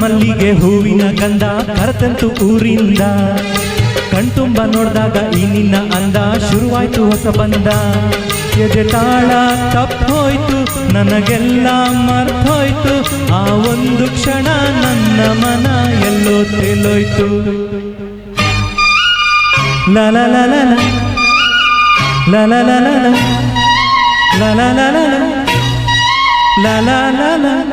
ಮಲ್ಲಿಗೆ ಹೂವಿನ ಗಂಧ ಕರೆತಂತು ಊರಿಂದ. ಕಣ್ತುಂಬ ನೋಡ್ದಾಗ ಈ ನಿನ್ನ ಅಂದ ಶುರುವಾಯ್ತು ಹೊಸ ಬಂದ. ಎದೆ ತಾಳ ತಪ್ಪೋಯ್ತು ನನಗೆಲ್ಲ ಮರ್ತೋಯ್ತು. ಆ ಒಂದು ಕ್ಷಣ ನನ್ನ ಮನ ಎಲ್ಲೋ ತೇಲೋಯ್ತು. ಲ ಲ ಲ ಲ ಲ ಲ ಲ ಲ ಲ ಲ ಲ ಲ ಲ ಲ ಲ ಲ.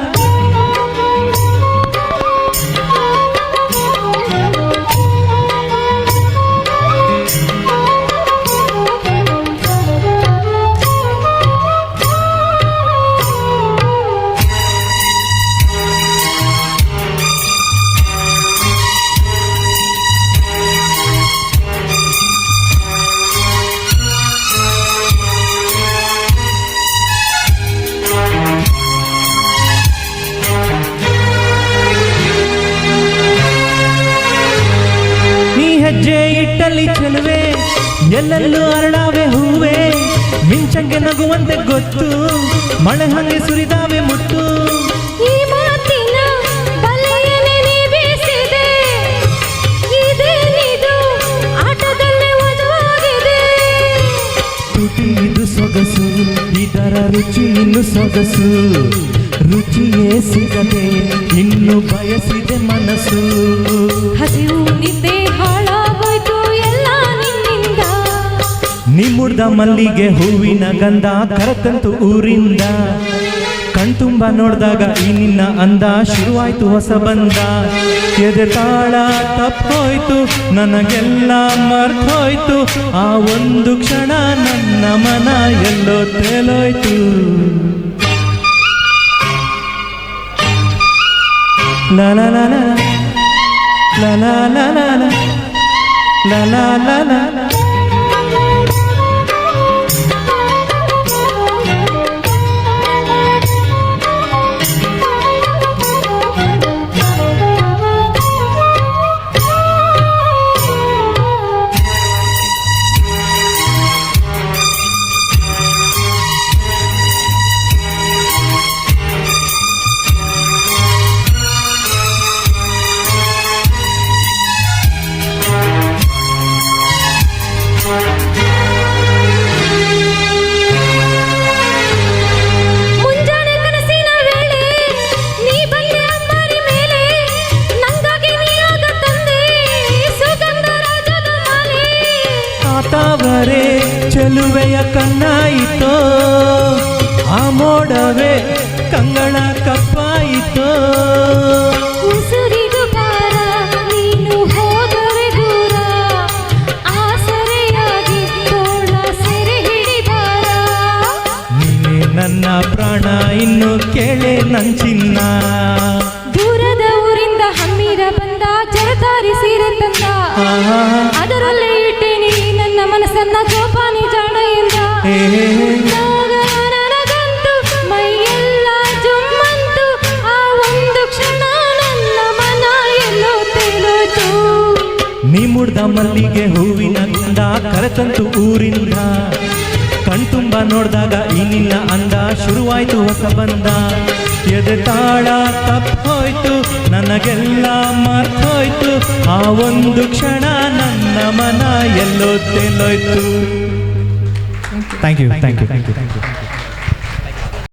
ಹೆಜ್ಜೆ ಇಟ್ಟಲ್ಲಿ ಚೆಲುವೆ ಎಲ್ಲೆಲ್ಲೂ ಅರಳಾವೆ ಹೂವೆ. ಮಿಂಚಂಗೆ ನಗುವಂತೆ ಗೊತ್ತು ಮಳೆ ಹಂಗೆ ಸುರಿದಾವೆ ಮುತ್ತು. ಈ ಮಾತಿನ ಬಲೆಯನ್ನೇ ನೀ ಬೀಸಿದೆ. ಇದೇನಿದು ಆಟದಲ್ಲೇ ವಜವಾಗಿದೆ. ತುಟಿ ಇದು ಸೊಗಸು ಇದರ ರುಚಿ ಇನ್ನು ಸೊಗಸು. ರುಚಿಯೇ ಸಿಗದೆ ಇನ್ನು ಬಯಸಿದೆ ಮನಸ್ಸು. ಹಸಿವು ನಿದ್ದೆ ಹಾಳಾಗೋಯ್ತು ಎಲ್ಲ ನಿನ್ನಿಂದ. ನಿಮ್ಮುಡ್ದ ಮಲ್ಲಿಗೆ ಹೂವಿನ ಗಂಧ ಕರೆತಂತು ಊರಿಂದ. ಕಣ್ತುಂಬ ನೋಡ್ದಾಗ ಈ ನಿನ್ನ ಅಂದ ಶುರುವಾಯ್ತು ಹೊಸ ಬಂದ. ಎದೆ ತಾಳ ತಪ್ಪೋಯ್ತು ನನಗೆಲ್ಲ ಮರ್ತೋಯ್ತು. ಆ ಒಂದು ಕ್ಷಣ ನನ್ನ ಮನ ಎಲ್ಲೋ ತೇಲೋಯ್ತು. ಲ ಲ ಲ ಲ ಲ ಲ ಲ ಲ ಲ ಲ ಲ ಲ. ಮುಂಜಾನೆ ಕನಸಿನ ವೇಳೆ ನೀ ಬಂದೆ ಅಂಬಾರಿ ಮೇಲೆ. ನಂಗಾಗಿ ನೀ ಆಗ ತಂದೆ ಸುಗಂಧ ರಾಜದ ಮಾಲೆ. ಆತಾವರೆ ಚೆಲುವೆಯ ಕಣ್ಣಾಯಿತೋ. ಆ ಮೋಡವೇ ಕಂಗಳ ಕಪ್ಪಾಯಿತೋ. ಉಸಿರಿಗೂ ಭಾರ ನೀನು ಹೋದರೆ ದೂರ. ಆಸರೆಯಾಗಿ ತೋಳ ಸೆರೆ ಹಿಡಿಬಾರ. ನೀನೇ ನನ್ನ ಪ್ರಾಣ ಇನ್ನು ಕೇಳೆ ನನ್ ಚಿನ್ನ. ದೂರದ ಊರಿಂದ ಹಮ್ಮಿರ ಬಂದ ಜರತಾರಿ ಸೀರೆ ತಂದ. ಅದರಲ್ಲೇ ಇಟ್ಟೇನಿ ನನ್ನ ಮನಸ್ಸನ್ನ ಜೋಪಾನಿ ಜಾಣೆಯಿಂದ. ನನಗಂತೂ ಮೈಯೆಲ್ಲ ಜುಮ್ಮಂತು. ಆ ಒಂದು ಕ್ಷಣ ನನ್ನ ಮನ ಎಲ್ಲೋ ತೇಲೋಯ್ತು. ನೀ ಮುಡ್ದ ಮಲ್ಲಿಗೆ ಹೂವಿನ ಗಂಧ ಕರೆತಂತು ಊರಿಂದ. ಕಣ್ತುಂಬ ನೋಡ್ದಾಗ ಈ ನಿನ್ನ ಅಂದ ಶುರುವಾಯ್ತು ಹೊಸ ಬಂದ. ಎದೆ ತಾಳ ತಪ್ಪೋಯ್ತು ನನಗೆಲ್ಲ ಮರ್ತೋಯ್ತು. ಆ ಒಂದು ಕ್ಷಣ ನನ್ನ ಮನ ಎಲ್ಲೋ ತೇಲೋಯ್ತು. Thank you.